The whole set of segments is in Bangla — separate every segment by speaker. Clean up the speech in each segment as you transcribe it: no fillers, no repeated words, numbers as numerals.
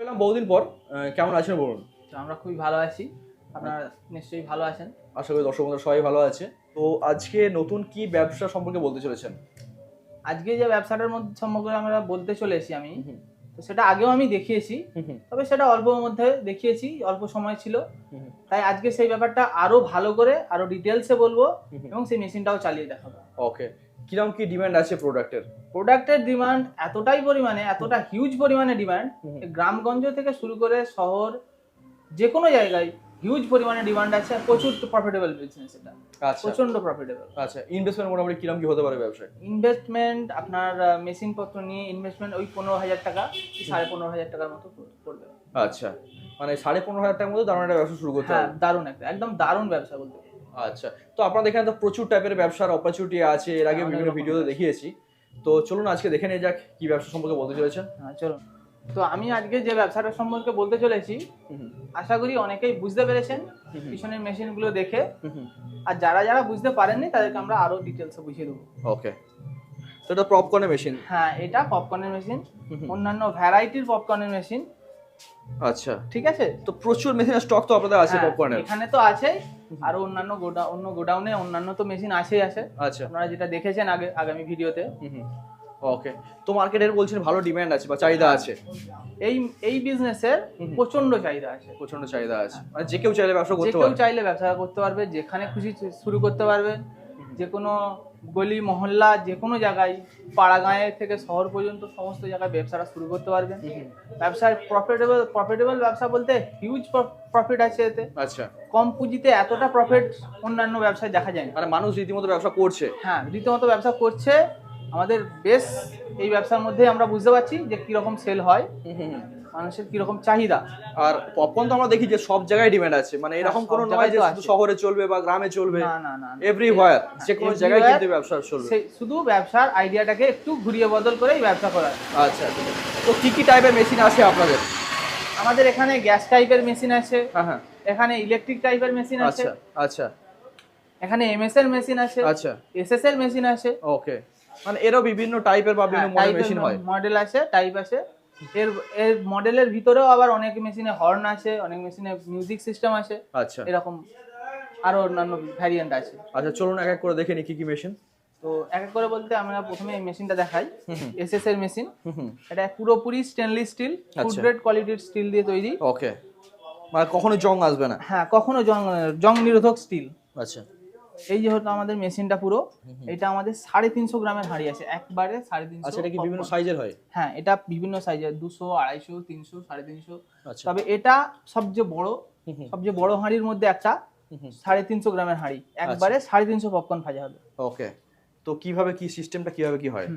Speaker 1: পেলাম বহুদিন পর। কেমন আছেন বলুন?
Speaker 2: তো আমরা খুবই ভালো আছি। আপনারা নিশ্চয়ই ভালো আছেন।
Speaker 1: আশা করি দর্শক বন্ধুরা সবাই ভালো আছে। তো আজকে নতুন কি ব্যবসা সম্পর্কে বলতে চলেছেন?
Speaker 2: আজকে যে ব্যবসাটার মধ্যে সম্পর্কে আমরা বলতে চলেছি আমি,
Speaker 1: হুম
Speaker 2: তো সেটা আগেও আমি দেখিয়েছি,
Speaker 1: হুম
Speaker 2: তবে সেটা অল্পর মধ্যে দেখিয়েছি, অল্প সময় ছিল।
Speaker 1: হুম
Speaker 2: তাই আজকে সেই ব্যাপারটা আরো ভালো করে আরো ডিটেলসে বলবো
Speaker 1: হুম।
Speaker 2: এবং সেই মেশিনটাও চালিয়ে দেখাবো।
Speaker 1: ওকে, কিরকম কি ডিমান্ড আছে প্রোডাক্টের?
Speaker 2: প্রোডাক্টের ডিমান্ড এতটাই পরিমাণে, এতটা হিউজ পরিমাণে ডিমান্ড,
Speaker 1: হুম।
Speaker 2: গ্রামগঞ্জ থেকে শুরু করে শহর যে কোনো জায়গায় হিউজ পরিমাণে ডিমান্ড আছে। আর প্রচুর প্রফিটেবল বিজনেস এটা,
Speaker 1: আচ্ছা
Speaker 2: প্রচন্ড প্রফিটেবল।
Speaker 1: আচ্ছা, ইনভেস্টমেন্ট মোটামুটি কিরকম কি হতে পারে ব্যবসায়?
Speaker 2: ইনভেস্টমেন্ট আপনার মেশিন পত্র নিয়ে ইনভেস্টমেন্ট ওই 15,000 টাকা কি 15,500 টাকার মতো পড়বে।
Speaker 1: আচ্ছা, মানে 15,500 টাকার মধ্যে দারুণ একটা ব্যবসা শুরু করতে
Speaker 2: হ্যাঁ,
Speaker 1: হবে।
Speaker 2: দারুণ একটা, একদম দারুণ ব্যবসা বলতে পারি।
Speaker 1: আচ্ছা, তো আপনাদের এখানে তো প্রচুর টাইপের ব্যবসার অপরচুনিটি আছে, এর আগে
Speaker 2: হ্যাঁ, অনেক
Speaker 1: বিভিন্ন
Speaker 2: রকম
Speaker 1: ভিডিওতে
Speaker 2: ব্যবসা।
Speaker 1: দেখিয়েছি। তো চলুন আজকে দেখে নিয়ে যাক কি ব্যবসা সম্পর্কে বলতে চলেছেন।
Speaker 2: হ্যাঁ, চলুন। তো আমি আজকে যে ব্যবসাটা সম্পর্কে বলতে চলেছি,
Speaker 1: হুম
Speaker 2: আশা করি অনেকেই বুঝতে পেরেছেন
Speaker 1: হুম হুম।
Speaker 2: পিছনের মেশিনগুলো দেখে।
Speaker 1: হুম।
Speaker 2: আর যারা যারা বুঝতে পারেননি তাদেরকে আমরা আরো ডিটেলসে বুঝিয়ে দেবো।
Speaker 1: ওকে, তো এটা পপকর্নের মেশিন।
Speaker 2: হ্যাঁ, এটা পপকর্নের মেশিন,
Speaker 1: হুম।
Speaker 2: অন্যান্য ভ্যারাইটির পপকর্নের মেশিন।
Speaker 1: আচ্ছা,
Speaker 2: ঠিক আছে।
Speaker 1: তো প্রচুর মেশিনের স্টক তো আপনাদের আছে
Speaker 2: হ্যাঁ,
Speaker 1: পপকর্নের।
Speaker 2: এখানে তো আছেই, আরো অন্যান্য অন্য গোডাউনে অন্যান্য তো মেশিন আছেই আছে।
Speaker 1: আচ্ছা।
Speaker 2: আপনারা যেটা দেখেছেন আগামী ভিডিওতে।
Speaker 1: ওকে, তো মার্কেটের বলছেন ভালো ডিমান্ড আছে বা চাহিদা আছে।
Speaker 2: এই বিজনেসের প্রচন্ড চাহিদা আছে,
Speaker 1: প্রচন্ড চাহিদা আছে, মানে যে কেউ চাইলে ব্যবসা
Speaker 2: যে
Speaker 1: করতে
Speaker 2: কেউ
Speaker 1: পারে।
Speaker 2: চাইলে ব্যবসা করতে পারবে, যেখানে খুশি শুরু করতে পারবে। যে কোনো গলি মহল্লা, যে কোনো জায়গায়, পাড়া গাঁয়ে থেকে শহর পর্যন্ত সমস্ত জায়গায় ব্যবসাটা শুরু করতে পারবেন। ব্যবসায় প্রফিটেবল ব্যবসা বলতে হিউজ প্রফিট আছে এতে।
Speaker 1: আচ্ছা,
Speaker 2: কম পুঁজিতে এতটা প্রফিট অন্যান্য ব্যবসায় দেখা যায় না।
Speaker 1: মানে মানুষ রীতিমতো ব্যবসা করছে।
Speaker 2: হ্যাঁ, রীতিমতো ব্যবসা করছে। আমাদের বেশ এই ব্যবসার মধ্যে আমরা বুঝতে পারছি যে কিরকম সেল হয়, মানুষের কিরকম চাহিদা।
Speaker 1: আর পপকর্ন তো আমরা দেখি যে সব জায়গায় ডিমান্ড আছে, মানে এরকম
Speaker 2: সব
Speaker 1: কোনো নয়
Speaker 2: জায়গায়
Speaker 1: যে
Speaker 2: তো
Speaker 1: শুধু
Speaker 2: আছে।
Speaker 1: শহরে চলবে বা গ্রামে চলবে।
Speaker 2: না না না,
Speaker 1: এভরিওয়্যার, যে কোনো জায়গায়
Speaker 2: everywhere
Speaker 1: কিন্তু ব্যবসা চলবে।
Speaker 2: সেই শুধু ব্যবসার আইডিয়াটাকে একটু ঘুরিয়ে বদল করে এই ব্যবসা করা।
Speaker 1: আচ্ছা, তো কি কি টাইপের মেশিন আছে আপনাদের?
Speaker 2: আমাদের এখানে গ্যাস টাইপের মেশিন আছে,
Speaker 1: হ্যাঁ,
Speaker 2: এখানে ইলেকট্রিক টাইপের মেশিন আছে,
Speaker 1: আচ্ছা আচ্ছা
Speaker 2: এখানে এমএস এর মেশিন আছে,
Speaker 1: আচ্ছা।
Speaker 2: এসএস এর মেশিন আছে।
Speaker 1: ওকে, মানে এরও বিভিন্ন টাইপের বা বিভিন্ন মডেল মেশিন হয়।
Speaker 2: মডেল আছে, টাইপ আছে। এর এর মডেলের ভিতরেও আবার অনেক মেশিনে হর্ন আছে, অনেক মেশিনে মিউজিক সিস্টেম আছে।
Speaker 1: আচ্ছা
Speaker 2: এরকম আরো অন্যান্য ভ্যারিয়েন্ট আছে।
Speaker 1: আচ্ছা, চলুন এক এক করে দেখে নি কি কি মেশিন।
Speaker 2: তো এক এক করে বলতে আমরা প্রথমে এই মেশিনটা দেখাই।
Speaker 1: হুম।
Speaker 2: এসএস এর মেশিন।
Speaker 1: হুম।
Speaker 2: এটা পুরোপুরি স্টেনলেস স্টিল, ফুড
Speaker 1: আচ্ছা।
Speaker 2: গ্রেড কোয়ালিটির স্টিল দিয়ে তৈরি।
Speaker 1: ওকে, মানে কখনো জং আসবে না।
Speaker 2: হ্যাঁ, কখনো জং নিরোধক স্টিল।
Speaker 1: আচ্ছা।
Speaker 2: এই যে হলো আমাদের মেশিনটা পুরো, এটা আমাদের 350 গ্রামের হাঁড়ি আছে, একবারে 350।
Speaker 1: আচ্ছা, এটা কি বিভিন্ন সাইজের হয়?
Speaker 2: হ্যাঁ, এটা বিভিন্ন সাইজের, 200, 250, 300, 350।
Speaker 1: আচ্ছা।
Speaker 2: তবে এটা সবচেয়ে বড় হাঁড়ির মধ্যে একটা 350 গ্রামের হাঁড়ি, একবারে 350 পপকর্ন ভাজা হবে।
Speaker 1: ওকে, তো কিভাবে কি সিস্টেমটা কিভাবে কি হয়?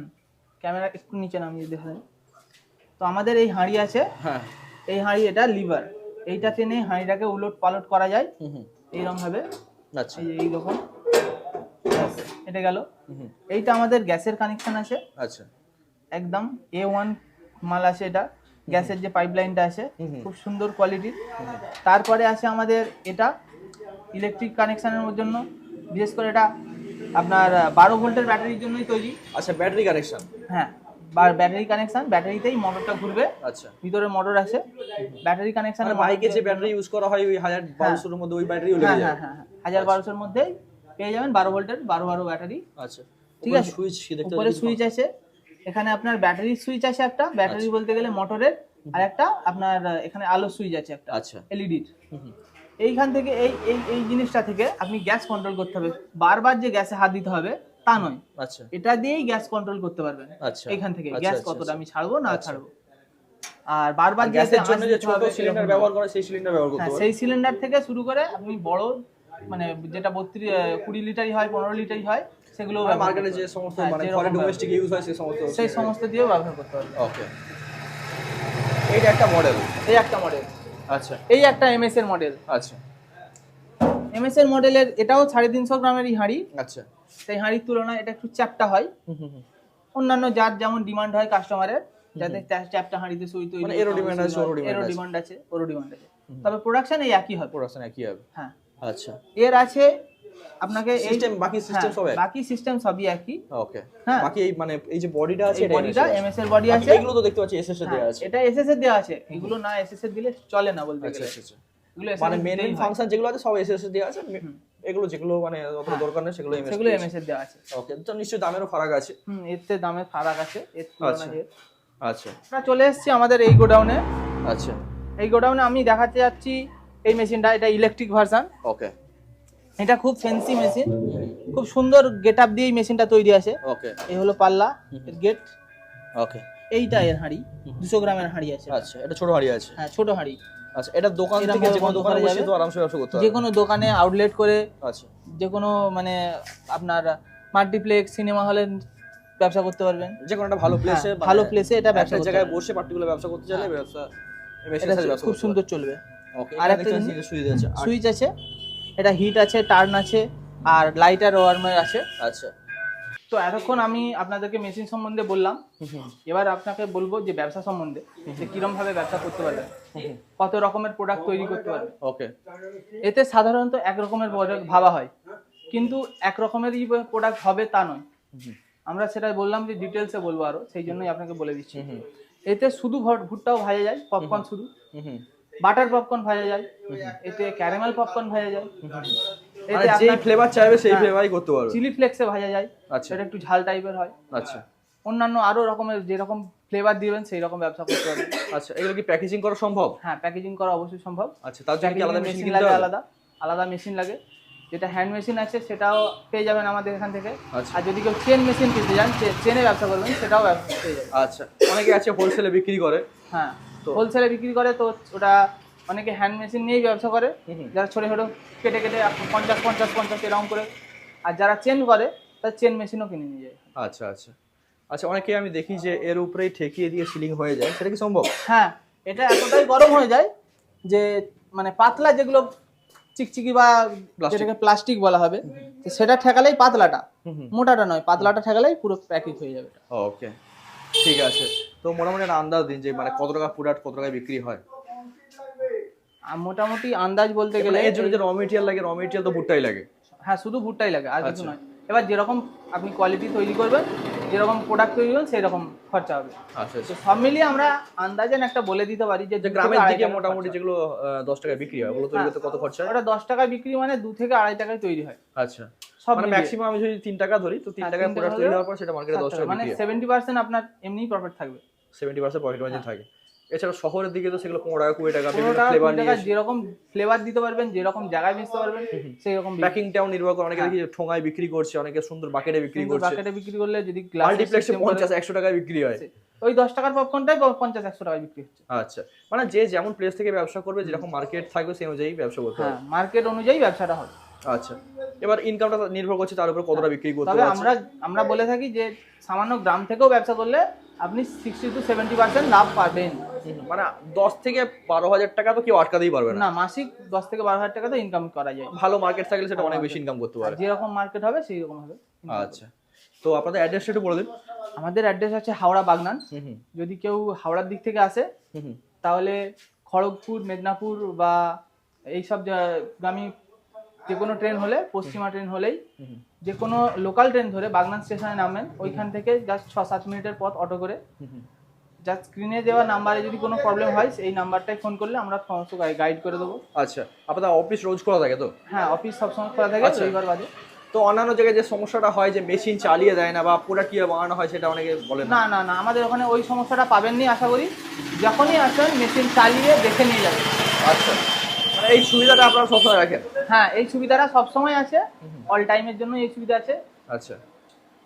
Speaker 2: ক্যামেরা একটু নিচে নামিয়ে দেখাই। তো আমাদের এই হাঁড়ি আছে,
Speaker 1: হ্যাঁ।
Speaker 2: এই হাঁড়ি, এটা লিভার, এইটা টেনে হাঁড়িটাকে উলট পালট করা যায় এইরকম ভাবে।
Speaker 1: আচ্ছা।
Speaker 2: এইরকম এটা গেল। এইটা আমাদের গ্যাসের কানেকশন আছে।
Speaker 1: আচ্ছা।
Speaker 2: একদম A1 মাল আছে এটা, গ্যাসের যে পাইপলাইনটা আছে খুব সুন্দর কোয়ালিটির। তারপরে আছে আমাদের এটা ইলেকট্রিক কানেকশনের জন্য, বিশেষ করে এটা আপনার 12 ভোল্টের ব্যাটারির জন্যই তৈরি।
Speaker 1: আচ্ছা, ব্যাটারি কানেকশন।
Speaker 2: হ্যাঁ, ব্যাটারি কানেকশন, ব্যাটারিতেই মোটরটা ঘুরবে।
Speaker 1: আচ্ছা,
Speaker 2: ভিতরে মোটর আছে, ব্যাটারি কানেকশন।
Speaker 1: মানে বাইকে যে ব্যাটারি ইউজ করা হয় ওই 1200 এর মধ্যে ওই ব্যাটারিও লেগে যায়।
Speaker 2: হ্যাঁ, 1200 এর মধ্যেই পেয়ে যাবেন 12 ভোল্টের 12 ব্যাটারি।
Speaker 1: আচ্ছা,
Speaker 2: ঠিক আছে।
Speaker 1: সুইচ দেখতে
Speaker 2: উপরে সুইচ আছে, এখানে আপনার ব্যাটারির সুইচ আছে একটা, ব্যাটারি বলতে গেলে মোটরের, আর একটা আপনার এখানে আলো সুইচ আছে একটা।
Speaker 1: আচ্ছা।
Speaker 2: এলইডির। এইখান থেকে এই এই এই জিনিসটা থেকে আপনি গ্যাস কন্ট্রোল করতে হবে, বারবার যে গ্যাসে হাত দিতে হবে তা নয়।
Speaker 1: আচ্ছা।
Speaker 2: এটা দিয়েই গ্যাস কন্ট্রোল করতে পারবেন।
Speaker 1: আচ্ছা।
Speaker 2: এইখান থেকে
Speaker 1: আচ্ছা,
Speaker 2: গ্যাস
Speaker 1: আচ্ছা,
Speaker 2: কতটা
Speaker 1: আচ্ছা।
Speaker 2: আমি ছাড়বো না ছাড়বো। আর বারবার
Speaker 1: গ্যাসের জন্য যে ছোট সিলিন্ডার ব্যবহার করে সেই সিলিন্ডার ব্যবহার করতে
Speaker 2: হ্যাঁ,
Speaker 1: হবে।
Speaker 2: সেই সিলিন্ডার থেকে শুরু করে আপনি বড়, মানে যেটা 20 লিটারই হয়, 15 লিটারই হয়, সেগুলো
Speaker 1: মার্কেটে যে সমস্ত মানে ঘরে ডোমেস্টিক ইউজ হয় সেই সমস্ত
Speaker 2: দিয়েও ব্যবহার করতে পারবেন।
Speaker 1: ওকে, এইটা একটা মডেল।
Speaker 2: এই একটা মডেল।
Speaker 1: আচ্ছা।
Speaker 2: এই একটা এমএস এর মডেল।
Speaker 1: আচ্ছা।
Speaker 2: এমএস এর মডেলের এটাও 350 গ্রামেরই হাঁড়ি।
Speaker 1: আচ্ছা।
Speaker 2: সেই হাঁড়ির তুলনায় এটা একটু চ্যাপ্টা হয়। অন্যান্য যার যেমন ডিমান্ড হয় কাস্টমারের, যাতে চ্যাপ্টা হাঁড়িতে সুই তৈরি,
Speaker 1: মানে এরও ডিমান্ড আছে,
Speaker 2: এরও ডিমান্ড আছে, ওরও ডিমান্ড আছে। তবে প্রোডাকশন এই একই হবে।
Speaker 1: প্রোডাকশন একই হবে।
Speaker 2: হ্যাঁ।
Speaker 1: আচ্ছা।
Speaker 2: এর আছে আপনাকে এই
Speaker 1: সিস্টেম বাকি সিস্টেম সব এক
Speaker 2: বাকি সিস্টেম সবই একই।
Speaker 1: ওকে
Speaker 2: হ্যাঁ।
Speaker 1: বাকি এই মানে এই যে বডিটা আছে
Speaker 2: এই বডিটা এমএস এর বডি আছে,
Speaker 1: এগুলো তো দেখতে পাচ্ছি এসএস এর দেয়া আছে।
Speaker 2: এটা এসএস এর দেয়া আছে, এগুলো না এসএস এর দিলে চলে না বলতে
Speaker 1: আচ্ছা
Speaker 2: গেলে।
Speaker 1: আচ্ছা
Speaker 2: এগুলো
Speaker 1: মানে
Speaker 2: SS
Speaker 1: মেন
Speaker 2: দিতেই হয়।
Speaker 1: ফাংশন যেগুলো আছে সব এসএস এর দেয়া আছে, এগুলো যেগুলো মানে অতটা দরকার নেই সেগুলো এমএস
Speaker 2: সেগুলো এমএস এর দেয়া আছে।
Speaker 1: ওকে তো নিশ্চয়ই দামেরও ফারাক আছে।
Speaker 2: এতে দামের ফারাক আছে এর
Speaker 1: আচ্ছা
Speaker 2: তুলনায়।
Speaker 1: আচ্ছা
Speaker 2: আমরা চলে এসেছি আমাদের এই গোডাউনে।
Speaker 1: আচ্ছা
Speaker 2: এই গোডাউনে আমি দেখাতে যাচ্ছি এই মেশিনটা, এটা ইলেকট্রিক ভার্সন।
Speaker 1: ওকে
Speaker 2: এটা খুব ফ্যান্সি মেশিন, খুব সুন্দর গেটআপ দিয়ে এই মেশিনটা তৈরি আছে।
Speaker 1: ওকে
Speaker 2: এই হলো পাল্লা, এর গেট,
Speaker 1: ওকে
Speaker 2: এইটা এর হাঁড়ি, 200 গ্রামের হাঁড়ি আছে।
Speaker 1: আচ্ছা এটা ছোট হাড়ি আছে।
Speaker 2: হ্যাঁ ছোট হাঁড়ি।
Speaker 1: আচ্ছা এটা দোকান
Speaker 2: এরকম
Speaker 1: থেকে যে কোনো
Speaker 2: বন্ধ
Speaker 1: দোকানে
Speaker 2: করা
Speaker 1: বসে
Speaker 2: যাবে।
Speaker 1: তো আরামসে ব্যবসা করতে
Speaker 2: যে
Speaker 1: পারবে।
Speaker 2: কোনো দোকানে আউটলেট করে,
Speaker 1: আচ্ছা
Speaker 2: যে কোনো মানে আপনার মাল্টিপ্লেক্স সিনেমা হলে ব্যবসা করতে পারবেন।
Speaker 1: যে কোনো একটা ভালো প্লেসে
Speaker 2: ভালো প্লেসে এটা ব্যবসা
Speaker 1: একটা
Speaker 2: করতে
Speaker 1: জায়গায়
Speaker 2: পারবেন।
Speaker 1: বসে পার্টিকুলার ব্যবসা করতে চাইলে ব্যবসা
Speaker 2: এটা খুব সুন্দর চলবে।
Speaker 1: ওকে
Speaker 2: আর
Speaker 1: আর
Speaker 2: একটা
Speaker 1: একটা
Speaker 2: জিনিস-
Speaker 1: সুইচ আছে।
Speaker 2: সুইচ আছে, এটা হিট আছে, টার্ন আছে, আর লাইটার ওয়ার্মার আছে।
Speaker 1: আচ্ছা
Speaker 2: তো এতক্ষণ আমি আপনাদেরকে মেশিন সম্বন্ধে বললাম, এবার আপনাকে বলবো যে ব্যবসা সম্বন্ধে, যে কিরকম ভাবে ব্যবসা করতে পারবেন, কত রকমের প্রোডাক্ট তৈরি করতে পারবেন।
Speaker 1: ওকে
Speaker 2: এতে সাধারণত এক রকমের প্রোডাক্ট ভাবা হয়, কিন্তু এক রকমেরই প্রোডাক্ট হবে তা নয়। আমরা সেটা বললাম যে ডিটেলসে বলবো আরো, সেই জন্যই আপনাকে বলে দিচ্ছি। এতে শুধু ভুট্টাও ভাজা যায়, পপকর্ন শুধু, বাটার পপকর্ন ভাজা যায়, এতে ক্যারামেল পপকর্ন ভাজা যায়,
Speaker 1: মানে যেই ফ্লেভার চাইবে সেই ফ্লেভারই করতে পারবে।
Speaker 2: চিলি ফ্লেক্সে ভাজা যায়,
Speaker 1: আচ্ছা
Speaker 2: সেটা একটু ঝাল টাইপের হয়।
Speaker 1: আচ্ছা
Speaker 2: অন্যান্য আরো রকমের যেরকম ফ্লেভার দিবেন সেই রকম ব্যবসা করতে পারবেন।
Speaker 1: আচ্ছা এগুলো কি প্যাকেজিং করা সম্ভব?
Speaker 2: হ্যাঁ প্যাকেজিং করা অবশ্যই সম্ভব।
Speaker 1: আচ্ছা তার জন্য কি আলাদা মেশিন
Speaker 2: মেশিন
Speaker 1: কিনতে
Speaker 2: লাগে,
Speaker 1: হবে?
Speaker 2: আলাদা আলাদা মেশিন লাগে। যেটা হ্যান্ড মেশিন আছে সেটাও পেয়ে যাবেন আমাদের এখান থেকে।
Speaker 1: আচ্ছা।
Speaker 2: আর যদি কেউ চেন মেশিন কিনতে চান, চেনে ব্যবসা করবেন, সেটাও পেয়ে যাবেন।
Speaker 1: আচ্ছা অনেকে আছে হোলসেলে বিক্রি করে।
Speaker 2: হ্যাঁ
Speaker 1: তো-
Speaker 2: হোলসেলে বিক্রি করে, তো ওটা অনেকে হ্যান্ড মেশিন নিয়েই ব্যবসা করে, যারা ছোটো ছোটো কেটে কেটে 50 এরকম করে। আর যারা চেন করে তার চেন মেশিনও কিনে নিয়ে যায়।
Speaker 1: আচ্ছা আচ্ছা আচ্ছা অনেকে আমি দেখি যে এর উপরেই ঠেকিয়ে দিয়ে সিলিং হয়ে যায়, সেটা কি সম্ভব?
Speaker 2: হ্যাঁ এটা এতটাই গরম হয়ে যায় যে মানে পাতলা যেগুলো চিকচিকি বা যেটাকে প্লাস্টিক বলা হবে, তো সেটা ঠেকালেই পাতলাটা, মোটাটা নয়, পাতলাটা ঠেকালেই পুরো প্যাকেজ হয়ে যাবে।
Speaker 1: ওকে ঠিক আছে। তো মোটামুটি একটা আন্দাজ দিন যে মানে কত টাকা প্রোডাক্ট কত টাকায় বিক্রি হয়?
Speaker 2: আর মোটামুটি আন্দাজ বলতে গেলে
Speaker 1: এর জন্য যে র মেটেরিয়াল লাগে, র মেটেরিয়াল তো ভুট্টাই লাগে।
Speaker 2: হ্যাঁ শুধু ভুট্টাই লাগে, আর কিছু
Speaker 1: আচ্ছা।
Speaker 2: নয়। এবার যেরকম আপনি কোয়ালিটি তৈরি করবেন, যেরকম প্রোডাক্ট তৈরি করবেন, সেই রকম খরচা হবে।
Speaker 1: আচ্ছা
Speaker 2: তো
Speaker 1: আচ্ছা
Speaker 2: সব মিলিয়ে আমরা আন্দাজেন একটা বলে দিতে পারি যে
Speaker 1: যে
Speaker 2: 2
Speaker 1: গ্রামের
Speaker 2: থেকে
Speaker 1: দিকে
Speaker 2: 2.5 টাকা
Speaker 1: মোটামুটি
Speaker 2: খরচা।
Speaker 1: যেগুলো 10 টাকায় বিক্রি হয় ওগুলো তৈরি করতে কত খরচা হয়?
Speaker 2: ওটা 10 টাকায় বিক্রি মানে 2 থেকে 2.5 টাকায় তৈরি হয়।
Speaker 1: আচ্ছা
Speaker 2: সব
Speaker 1: মানে
Speaker 2: মিলিয়ে।
Speaker 1: ম্যাক্সিমাম আমি যদি 3 টাকা ধরি তো 3
Speaker 2: হ্যাঁ,
Speaker 1: টাকায়
Speaker 2: 3
Speaker 1: প্রোডাক্ট
Speaker 2: টাকা
Speaker 1: তৈরি
Speaker 2: হলে
Speaker 1: হওয়ার পর সেটা মার্কেটে 10 টাকা
Speaker 2: মানে
Speaker 1: বিক্রি হয়।
Speaker 2: 70% আপনার এমনিই প্রফিট থাকবে।
Speaker 1: 70% পকেট মার্জিন থাকে। এছাড়া শহরের দিকে তো সেগুলো 15 টাকা 20 টাকা
Speaker 2: 15
Speaker 1: বিভিন্ন
Speaker 2: টাকা
Speaker 1: ফ্লেভার
Speaker 2: 20
Speaker 1: নিয়ে
Speaker 2: টাকা যেরকম ফ্লেভার দিতে পারবেন, যেরকম জায়গায় বেচতে পারবেন, সেই রকম
Speaker 1: প্যাকিংটাও নির্ভর করে। অনেকে দেখি যে ঠোঙায় বিক্রি করছে, অনেকে সুন্দর বাকেটে বিক্রি করছে।
Speaker 2: বাকেটে বিক্রি করলে যদি গ্লাস
Speaker 1: মাল্টিপ্লেক্সে 50-100 টাকায় বিক্রি হয়।
Speaker 2: ওই 10 টাকার পপকর্নটাই 50-100 টাকায় বিক্রি হচ্ছে।
Speaker 1: আচ্ছা মানে যে যেমন প্লেস থেকে ব্যবসা করবে, যেরকম মার্কেট থাকবে সেই অনুযায়ী ব্যবসা করতে
Speaker 2: হ্যাঁ
Speaker 1: হবে।
Speaker 2: মার্কেট অনুযায়ী ব্যবসাটা হয়।
Speaker 1: আচ্ছা এবার ইনকামটা নির্ভর করছে তার উপর কতটা বিক্রি করতে
Speaker 2: তবে
Speaker 1: পারছে।
Speaker 2: আমরা বলে থাকি যে সামান্য গ্রাম থেকেও ব্যবসা করলে আপনি 60-70% লাভ পাবেন।
Speaker 1: মানে 10 থেকে 12,000 টাকা তো কেউ আটকাতেই পারবে না।
Speaker 2: না, মাসিক 10 থেকে 12,000 টাকা তো ইনকাম করা যায়।
Speaker 1: ভালো মার্কেট থাকলে সেটা অনেক বেশি ইনকাম করতে পারে।
Speaker 2: যেরকম মার্কেট হবে সেই রকম হবে।
Speaker 1: আচ্ছা তো আপনাদের অ্যাড্রেসটা একটু বলে দিন।
Speaker 2: আমাদের অ্যাড্রেস আছে হাওড়া বাগনান। যদি কেউ হাওড়ার দিক থেকে আসে তাহলে খড়গপুর, মেদিনীপুর বা এইসব গামী যে কোনো ট্রেন হলে, পশ্চিমা ট্রেন হলেই যে কোনো লোকাল ট্রেন ধরে বাগনান স্টেশনে নামবেন। ওইখান থেকে জাস্ট 6-7 মিনিটের পথ অটো করে জাস্ট স্ক্রিনে দেওয়া নাম্বারে যদি কোনো প্রবলেম হয় এই নাম্বারটায় ফোন করলে আমরা সমস্ত গাইড করে দেবো।
Speaker 1: আচ্ছা আপনাদের অফিস রোজ খোলা থাকে তো?
Speaker 2: হ্যাঁ অফিস সবসময় খোলা থাকে,
Speaker 1: আচ্ছা।
Speaker 2: রবিবার বাদে।
Speaker 1: তো অন্যান্য জায়গায় যে সমস্যাটা হয় যে মেশিন চালিয়ে দেয় না বা প্রোডাক্ট কিভাবে বানানো হয় সেটা অনেকে বলে না।
Speaker 2: না না না, আমাদের ওখানে ওই সমস্যাটা পাবেননি আশা করি। যখনই আসবেন মেশিন চালিয়ে দেখে নিয়ে যাবেন।
Speaker 1: আচ্ছা মানে এই সুবিধাটা আপনারা সবসময় রাখেন?
Speaker 2: হ্যাঁ এই সুবিধাটা সবসময় আছে, অল টাইমের জন্য এই সুবিধা আছে।
Speaker 1: আচ্ছা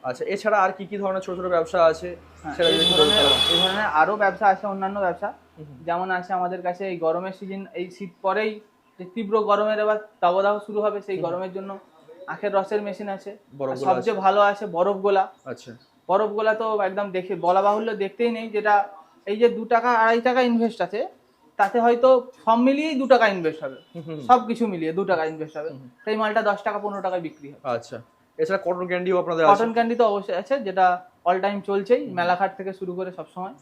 Speaker 1: আচ্ছা এছাড়া আর কি কি ধরনের ছোট ছোট ব্যবসা আছে সেটা
Speaker 2: এই
Speaker 1: যদি একটু বলতে
Speaker 2: ধরনের
Speaker 1: পারেন।
Speaker 2: এই ধরনের আরো ব্যবসা আছে, অন্যান্য ব্যবসা যেমন আছে আমাদের কাছে এই গরমের সিজন, এই শীত পরেই যে তীব্র গরমের এবার দাবদাহ শুরু হবে, সেই গরমের জন্য আখের রসের মেশিন আছে।
Speaker 1: বরফ
Speaker 2: আর
Speaker 1: গোলা
Speaker 2: সবচেয়ে ভালো আছে বরফ গোলা।
Speaker 1: আচ্ছা
Speaker 2: বরফ গোলা তো একদম দেখে বলা বাহুল্য, দেখতেই নেই। যেটা এই যে 2 টাকা 2.5 টাকা ইনভেস্ট আছে, তাতে হয়তো সব মিলিয়েই 2 টাকা ইনভেস্ট হবে। সবকিছু মিলিয়ে 2 টাকা ইনভেস্ট হবে, সেই মালটা 10 টাকা 15 টাকায় বিক্রি হবে।
Speaker 1: আচ্ছা এছাড়া কটন ক্যান্ডিও আপনাদের আছে?
Speaker 2: কটন ক্যান্ডি তো অবশ্যই আছে, যেটা অল টাইম চলছেই, মেলাঘাট থেকে শুরু করে সবসময়।